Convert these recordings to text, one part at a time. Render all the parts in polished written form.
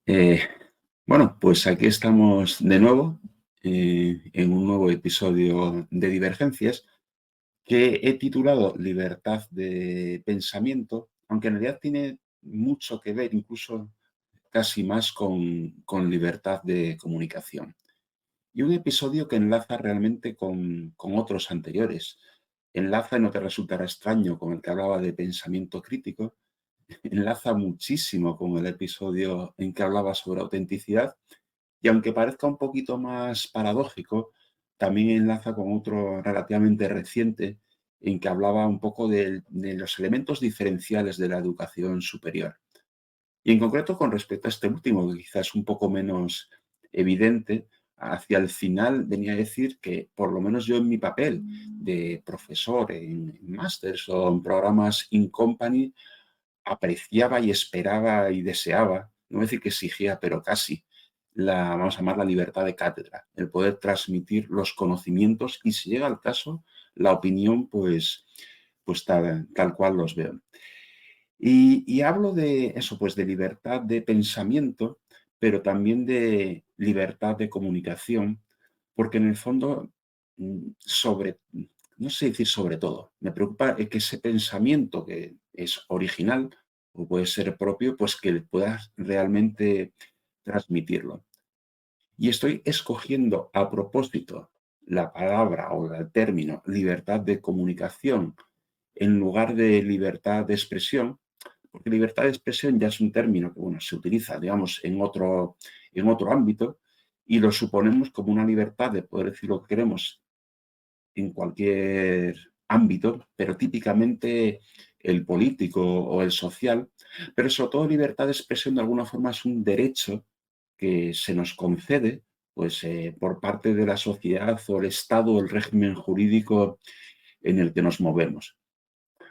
Eh, bueno, pues aquí estamos de nuevo en un nuevo episodio de Divergencias que he titulado Libertad de Pensamiento, aunque en realidad tiene mucho que ver, incluso casi más con libertad de comunicación. Y un episodio que enlaza realmente con otros anteriores. Enlaza, y no te resultará extraño, con el que hablaba de pensamiento crítico, enlaza muchísimo con el episodio en que hablaba sobre autenticidad y aunque parezca un poquito más paradójico, también enlaza con otro relativamente reciente en que hablaba un poco de los elementos diferenciales de la educación superior. Y en concreto con respecto a este último, que quizás es un poco menos evidente, hacia el final venía a decir que por lo menos yo en mi papel de profesor en másters o en programas in company apreciaba y esperaba y deseaba, no voy a decir que exigía, pero casi, vamos a llamar la libertad de cátedra, el poder transmitir los conocimientos y, si llega el caso, la opinión, pues tal cual los veo. Y hablo de eso, pues de libertad de pensamiento, pero también de libertad de comunicación, porque en el fondo, no sé decir sobre todo, me preocupa que ese pensamiento que es original o puede ser propio, pues que puedas realmente transmitirlo. Y estoy escogiendo a propósito la palabra o el término libertad de comunicación en lugar de libertad de expresión, porque libertad de expresión ya es un término que bueno, se utiliza, digamos, en otro ámbito y lo suponemos como una libertad de poder decir lo que queremos en cualquier ámbito, pero típicamente el político o el social, pero sobre todo libertad de expresión de alguna forma es un derecho que se nos concede pues, por parte de la sociedad o el Estado o el régimen jurídico en el que nos movemos.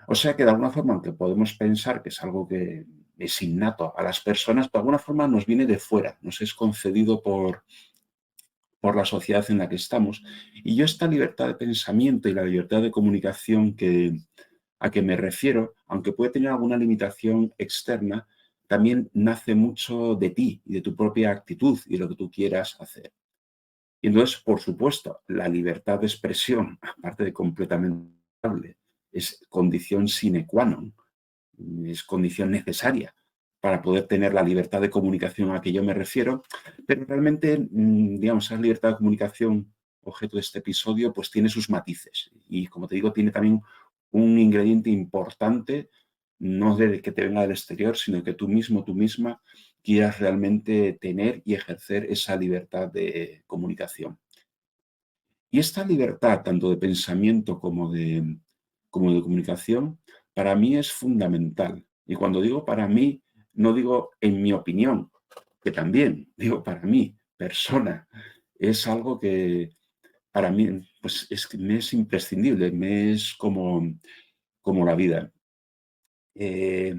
O sea que de alguna forma, aunque podemos pensar que es algo que es innato a las personas, de alguna forma nos viene de fuera, nos es concedido por la sociedad en la que estamos. Y yo esta libertad de pensamiento y la libertad de comunicación a que me refiero, aunque puede tener alguna limitación externa, también nace mucho de ti y de tu propia actitud y lo que tú quieras hacer. Y entonces, por supuesto, la libertad de expresión, aparte de completamente estable, es condición sine qua non, es condición necesaria para poder tener la libertad de comunicación a la que yo me refiero, pero realmente, digamos, esa libertad de comunicación, objeto de este episodio, pues tiene sus matices. Y como te digo, tiene también un ingrediente importante, no de que te venga del exterior, sino que tú mismo, tú misma, quieras realmente tener y ejercer esa libertad de comunicación. Y esta libertad, tanto de pensamiento como de comunicación, para mí es fundamental. Y cuando digo para mí, no digo en mi opinión, que también digo para mí, persona. Es algo que para mí pues me es imprescindible, me es como la vida. Eh,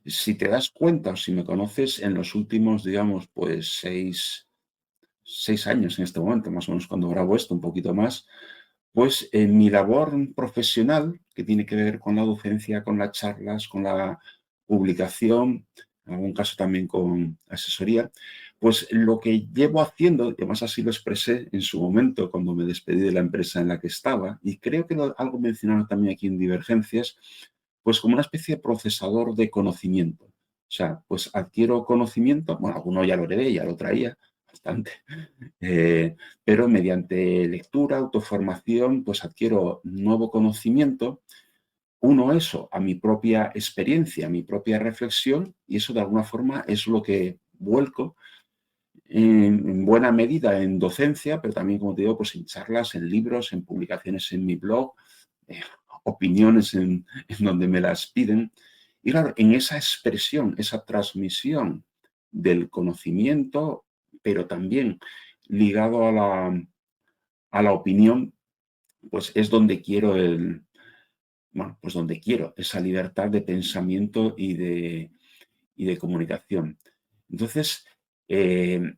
si te das cuenta o si me conoces en los últimos, digamos, pues 6 años en este momento, más o menos cuando grabo esto, un poquito más, pues en mi labor profesional, que tiene que ver con la docencia, con las charlas, con la publicación, en algún caso también con asesoría, pues lo que llevo haciendo, y además así lo expresé en su momento cuando me despedí de la empresa en la que estaba, y creo que algo mencionado también aquí en Divergencias, pues como una especie de procesador de conocimiento. O sea, pues adquiero conocimiento, bueno, alguno ya lo heredé, ya lo traía bastante, pero mediante lectura, autoformación, pues adquiero nuevo conocimiento, uno eso a mi propia experiencia, a mi propia reflexión, y eso de alguna forma es lo que vuelco en buena medida en docencia, pero también, como te digo, pues en charlas, en libros, en publicaciones en mi blog, eh, opiniones en donde me las piden. Y claro, en esa expresión, esa transmisión del conocimiento, pero también ligado a la opinión, pues es donde quiero bueno, pues donde quiero esa libertad de pensamiento y de comunicación. Entonces, de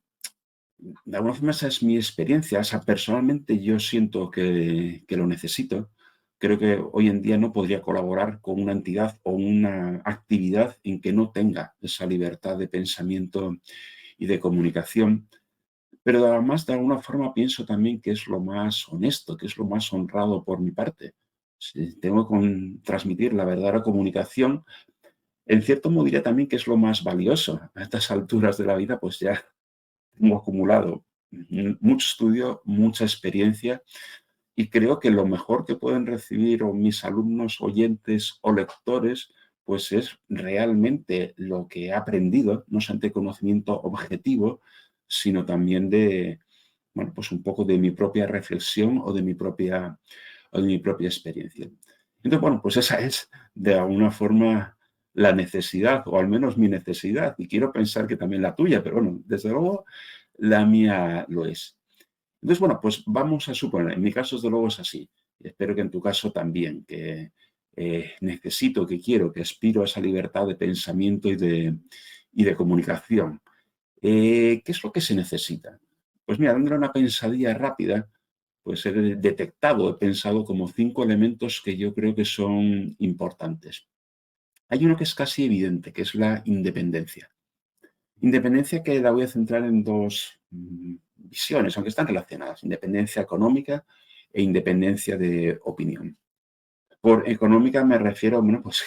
alguna forma esa es mi experiencia. O sea, personalmente yo siento que lo necesito. Creo que hoy en día no podría colaborar con una entidad o una actividad en que no tenga esa libertad de pensamiento y de comunicación, pero además de alguna forma pienso también que es lo más honesto, que es lo más honrado por mi parte. Si tengo que transmitir la verdadera comunicación, en cierto modo diría también que es lo más valioso. A estas alturas de la vida, pues ya tengo acumulado mucho estudio, mucha experiencia y creo que lo mejor que pueden recibir o mis alumnos, oyentes o lectores, pues es realmente lo que he aprendido, no solamente conocimiento objetivo, sino también de, bueno, pues un poco de mi propia reflexión o de mi propia experiencia. Entonces, bueno, pues esa es de alguna forma la necesidad, o al menos mi necesidad, y quiero pensar que también la tuya, pero bueno, desde luego la mía lo es. Entonces, bueno, pues vamos a suponer, en mi caso desde luego es así, y espero que en tu caso también, que necesito, que quiero, que aspiro a esa libertad de pensamiento y de comunicación. ¿Qué es lo que se necesita? Pues mira, dándole una pensadilla rápida, pues he detectado, he pensado como 5 elementos que yo creo que son importantes. Hay uno que es casi evidente, que es la independencia. Independencia que la voy a centrar en dos visiones, aunque están relacionadas. Independencia económica e independencia de opinión. Por económica me refiero, bueno, pues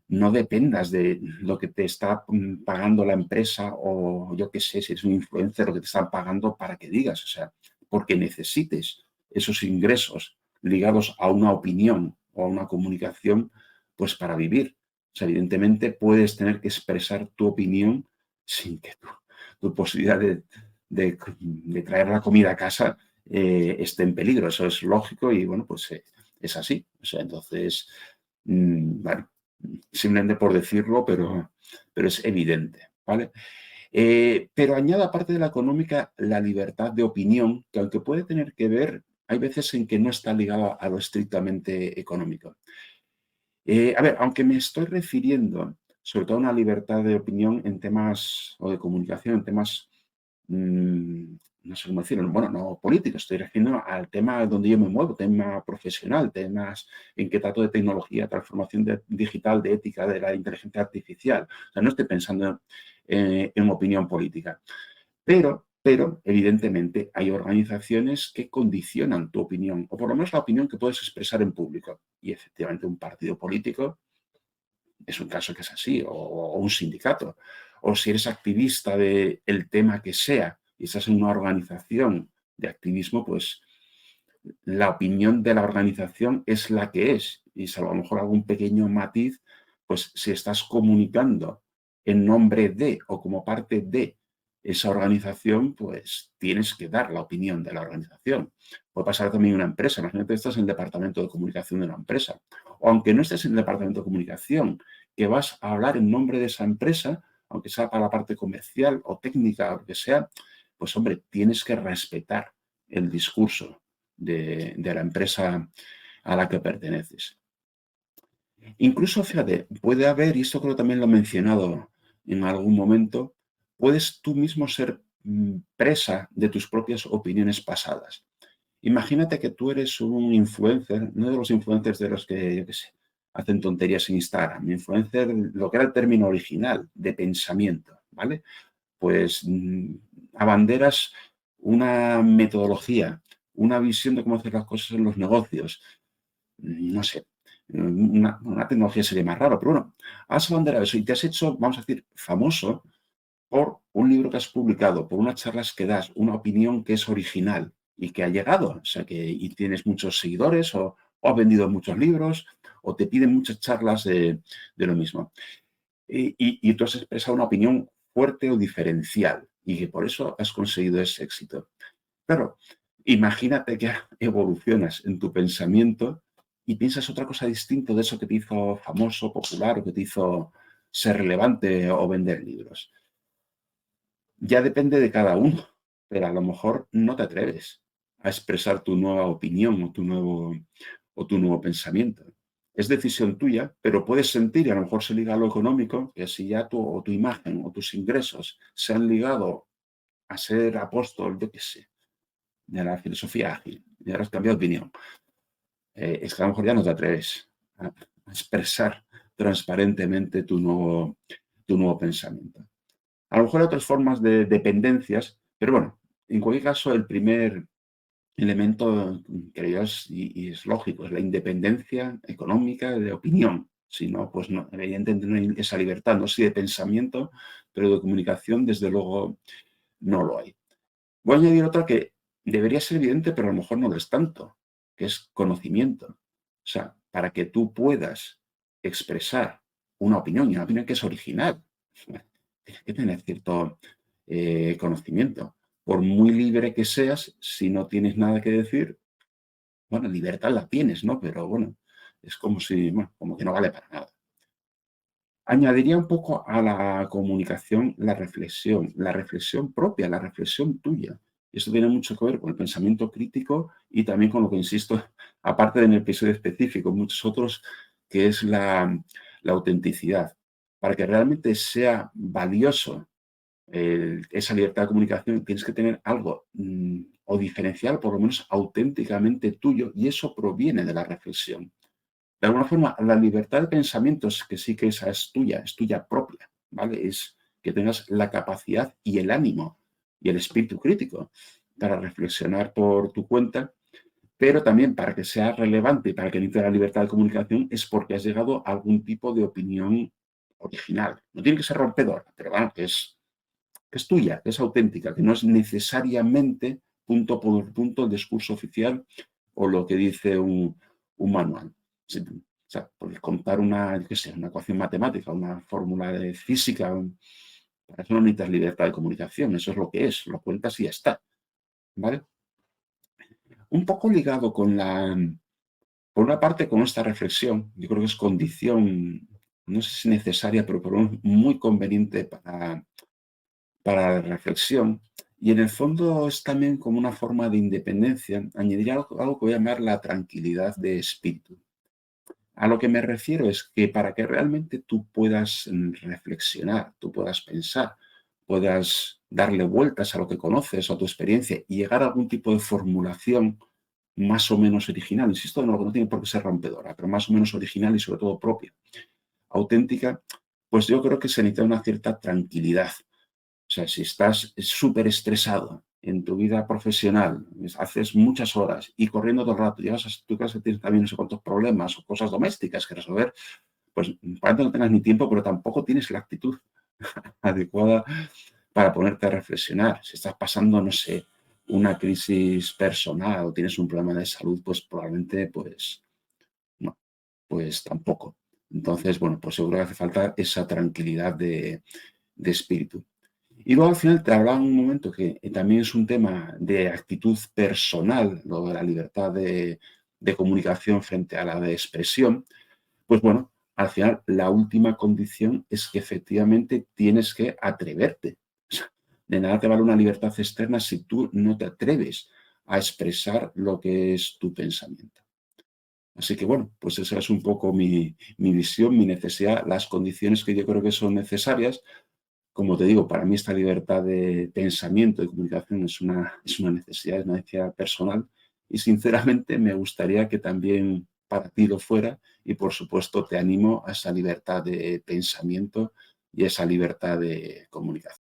no dependas de lo que te está pagando la empresa o yo qué sé, si eres un influencer, lo que te están pagando para que digas, o sea, porque necesites esos ingresos ligados a una opinión o a una comunicación, pues para vivir. O sea, evidentemente puedes tener que expresar tu opinión sin que tu posibilidad de traer la comida a casa esté en peligro. Eso es lógico y bueno, pues es así. O sea, entonces, bueno, simplemente por decirlo, pero es evidente, ¿vale? Pero añade, aparte de la económica, la libertad de opinión, que aunque puede tener que ver, hay veces en que no está ligada a lo estrictamente económico. A ver, aunque me estoy refiriendo sobre todo a una libertad de opinión en temas o de comunicación, en temas mm, no sé cómo decirlo, bueno, no político, estoy refiriendo al tema donde yo me muevo, tema profesional, temas en que trato de tecnología, transformación digital, de ética, de la inteligencia artificial. O sea, no estoy pensando en opinión política. Pero, evidentemente, hay organizaciones que condicionan tu opinión, o por lo menos la opinión que puedes expresar en público. Y efectivamente un partido político es un caso que es así, o un sindicato. O si eres activista del tema que sea y estás en una organización de activismo, pues la opinión de la organización es la que es. Y salvo a lo mejor algún pequeño matiz, pues si estás comunicando en nombre de o como parte de esa organización, pues tienes que dar la opinión de la organización. Puede pasar también en una empresa. Imagínate que estás en el departamento de comunicación de una empresa. O aunque no estés en el departamento de comunicación, que vas a hablar en nombre de esa empresa, aunque sea para la parte comercial o técnica o lo que sea, pues hombre, tienes que respetar el discurso de la empresa a la que perteneces. Incluso, fíjate, puede haber, y esto creo que también lo he mencionado en algún momento, puedes tú mismo ser presa de tus propias opiniones pasadas. Imagínate que tú eres un influencer, no de los influencers de los que, yo qué sé, hacen tonterías en Instagram, influencer, lo que era el término original, de pensamiento, ¿vale? Pues abanderas una metodología, una visión de cómo hacer las cosas en los negocios, no sé, una tecnología sería más raro, pero bueno, has abanderado eso y te has hecho, vamos a decir, famoso por un libro que has publicado, por unas charlas que das, una opinión que es original y que ha llegado, o sea, que y tienes muchos seguidores o has vendido muchos libros o te piden muchas charlas de lo mismo. Y tú has expresado una opinión fuerte o diferencial y que por eso has conseguido ese éxito. Claro, imagínate que evolucionas en tu pensamiento y piensas otra cosa distinta de eso que te hizo famoso, popular o que te hizo ser relevante o vender libros. Ya depende de cada uno, pero a lo mejor no te atreves a expresar tu nueva opinión o tu nuevo pensamiento. Es decisión tuya, pero puedes sentir, y a lo mejor se liga a lo económico, que si ya tu imagen o tus ingresos se han ligado a ser apóstol, yo qué sé, de la filosofía ágil, y ahora has cambiado de opinión, es que a lo mejor ya no te atreves a expresar transparentemente tu nuevo pensamiento. A lo mejor hay otras formas de dependencias, pero bueno, en cualquier caso, el primer elemento creo y es lógico, es la independencia económica de opinión. Si no, pues no, evidentemente no hay esa libertad, no sé si de pensamiento, pero de comunicación, desde luego, no lo hay. Voy a añadir otra que debería ser evidente, pero a lo mejor no lo es tanto, que es conocimiento. O sea, para que tú puedas expresar una opinión, y una opinión que es original, tienes que tener cierto conocimiento. Por muy libre que seas, si no tienes nada que decir, bueno, libertad la tienes, ¿no? Pero bueno, es como si, bueno, como que no vale para nada. Añadiría un poco a la comunicación la reflexión propia, la reflexión tuya. Y eso tiene mucho que ver con el pensamiento crítico y también con lo que insisto, aparte del episodio específico, muchos otros, que es la autenticidad. Para que realmente sea valioso esa libertad de comunicación, tienes que tener algo o diferencial, por lo menos auténticamente tuyo, y eso proviene de la reflexión. De alguna forma, la libertad de pensamientos, que sí que esa es tuya propia, ¿vale? Es que tengas la capacidad y el ánimo y el espíritu crítico para reflexionar por tu cuenta, pero también para que sea relevante y para que necesite la libertad de comunicación es porque has llegado a algún tipo de opinión original. No tiene que ser rompedora, pero bueno, que es tuya, que es auténtica, que no es necesariamente punto por punto el discurso oficial o lo que dice un manual. O sea, porque contar una, qué sé, una ecuación matemática, una fórmula de física, para eso no necesitas libertad de comunicación, eso es lo que es, lo cuentas y ya está, ¿vale? Un poco ligado con por una parte con esta reflexión, yo creo que es condición, no sé si necesaria, pero por lo menos muy conveniente para la reflexión. Y en el fondo es también como una forma de independencia, añadiría algo que voy a llamar la tranquilidad de espíritu. A lo que me refiero es que para que realmente tú puedas reflexionar, tú puedas pensar, puedas darle vueltas a lo que conoces, a tu experiencia y llegar a algún tipo de formulación más o menos original, insisto, no, no tiene por qué ser rompedora, pero más o menos original y sobre todo propia, auténtica, pues yo creo que se necesita una cierta tranquilidad. O sea, si estás súper estresado en tu vida profesional, haces muchas horas y corriendo todo el rato, llegas a tu casa y tienes también no sé cuántos problemas o cosas domésticas que resolver, pues probablemente no tengas ni tiempo, pero tampoco tienes la actitud adecuada para ponerte a reflexionar. Si estás pasando, no sé, una crisis personal o tienes un problema de salud, pues probablemente, pues, no, pues tampoco. Entonces, bueno, pues yo creo que hace falta esa tranquilidad de espíritu. Y luego al final te hablaba en un momento que también es un tema de actitud personal, lo de la libertad de comunicación frente a la de expresión. Pues bueno, al final la última condición es que efectivamente tienes que atreverte. O sea, de nada te vale una libertad externa si tú no te atreves a expresar lo que es tu pensamiento. Así que bueno, pues esa es un poco mi visión, mi necesidad, las condiciones que yo creo que son necesarias. Como te digo, para mí esta libertad de pensamiento y comunicación es una necesidad personal y sinceramente me gustaría que también para ti lo fuera y por supuesto te animo a esa libertad de pensamiento y esa libertad de comunicación.